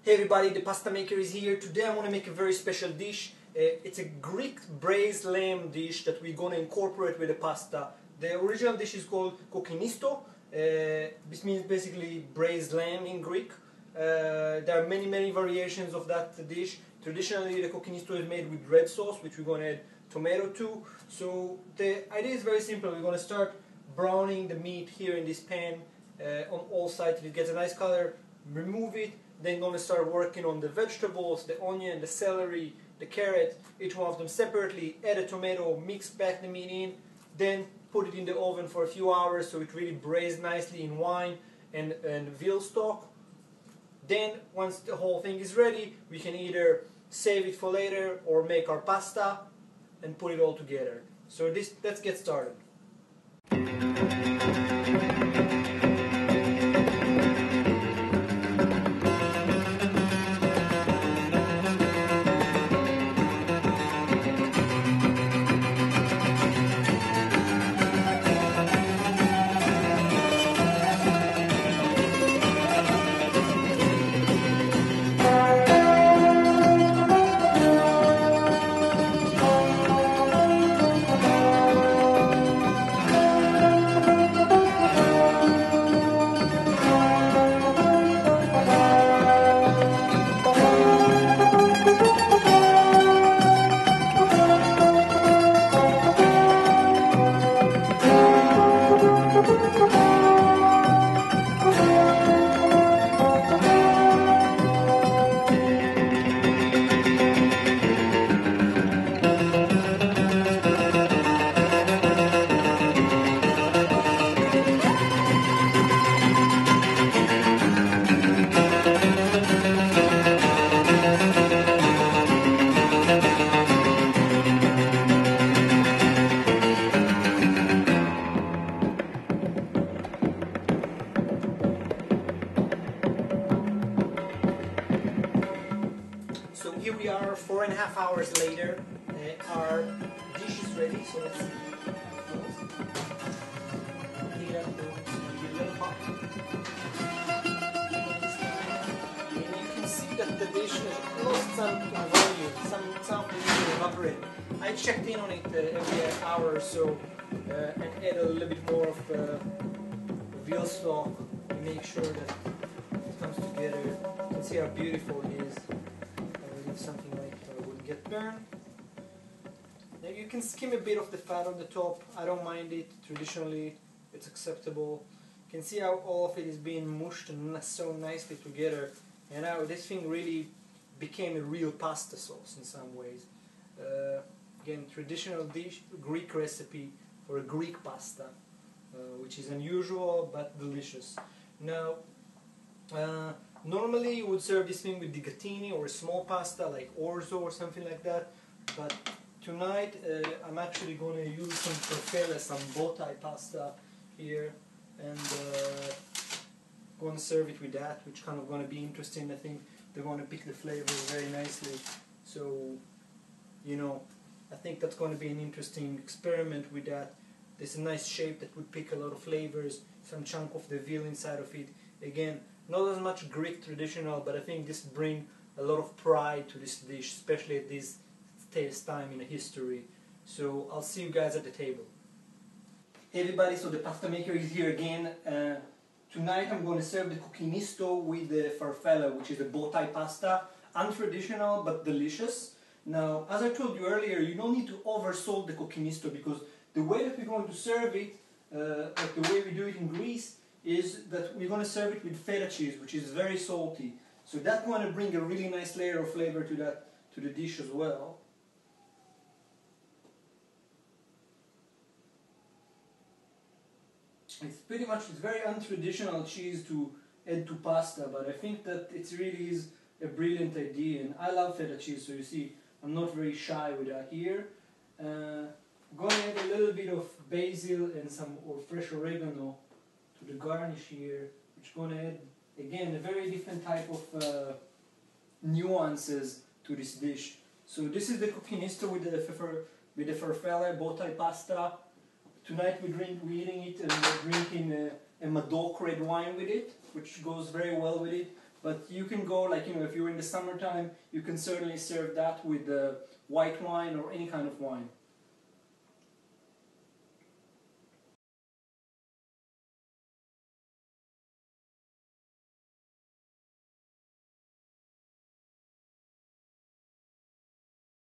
Hey everybody, the pasta maker is here. Today I want to make a very special dish. It's a Greek braised lamb dish that we're going to incorporate with the pasta. The original dish is called Kokkinisto. This means basically braised lamb in Greek. There are many variations of that dish. Traditionally the Kokkinisto is made with red sauce, which we're going to add tomato to. So the idea is very simple. We're going to start browning the meat here in this pan on all sides till it gets a nice color. Remove it. Then going to start working on the vegetables, the onion, the celery, the carrot, each one of them separately. Add a tomato, mix back the meat in, then put it in the oven for a few hours so it really braised nicely in wine and veal stock. Then once the whole thing is ready, we can either save it for later or make our pasta and put it all together. So let's get started. So here we are 4.5 hours later. Our dish is ready, so let's heat up the little pot. And you can see that the dish has lost some volume, some of the liquid evaporated. I checked in on it every hour or so and add a little bit more of veal stock to make sure that it comes together. You can see how beautiful it is. Something like wouldn't get burned. Now you can skim a bit of the fat on the top. I don't mind it. Traditionally it's acceptable. You can see how all of it is being mushed and so nicely together, and now this thing really became a real pasta sauce in some ways. Again, traditional dish, Greek recipe for a Greek pasta, which is unusual but delicious. Now normally you would serve this thing with digatini or a small pasta like orzo or something like that, but tonight I'm actually going to use some farfalle, some bow tie pasta here, and going to serve it with that, which kind of going to be interesting. I think they're going to pick the flavor very nicely, so you know, I think that's going to be an interesting experiment with that. There's a nice shape that would pick a lot of flavors, some chunk of the veal inside of it. Again, not as much Greek traditional, but I think this brings a lot of pride to this dish, especially at this time in history. So I'll see you guys at the table. Hey everybody, so the pasta maker is here again. Tonight I'm going to serve the Kokkinisto with the farfalle, which is a bow tie pasta. Untraditional but delicious. Now, as I told you earlier, you don't need to oversalt the Kokkinisto, because the way that we're going to serve it, like the way we do it in Greece, is that we're going to serve it with feta cheese, which is very salty. So that's going to bring a really nice layer of flavor to the dish as well. It's very untraditional cheese to add to pasta, but I think that it really is a brilliant idea, and I love feta cheese, so you see I'm not very shy with that here. I'm going to add a little bit of basil and some fresh oregano to the garnish here, which is going to add, again, a very different type of nuances to this dish. So this is the Kokkinisto with the farfalle bow tie pasta. Tonight we're eating it, and we're drinking a Madoc red wine with it, which goes very well with it. But you can go, like, if you're in the summertime, you can certainly serve that with white wine or any kind of wine.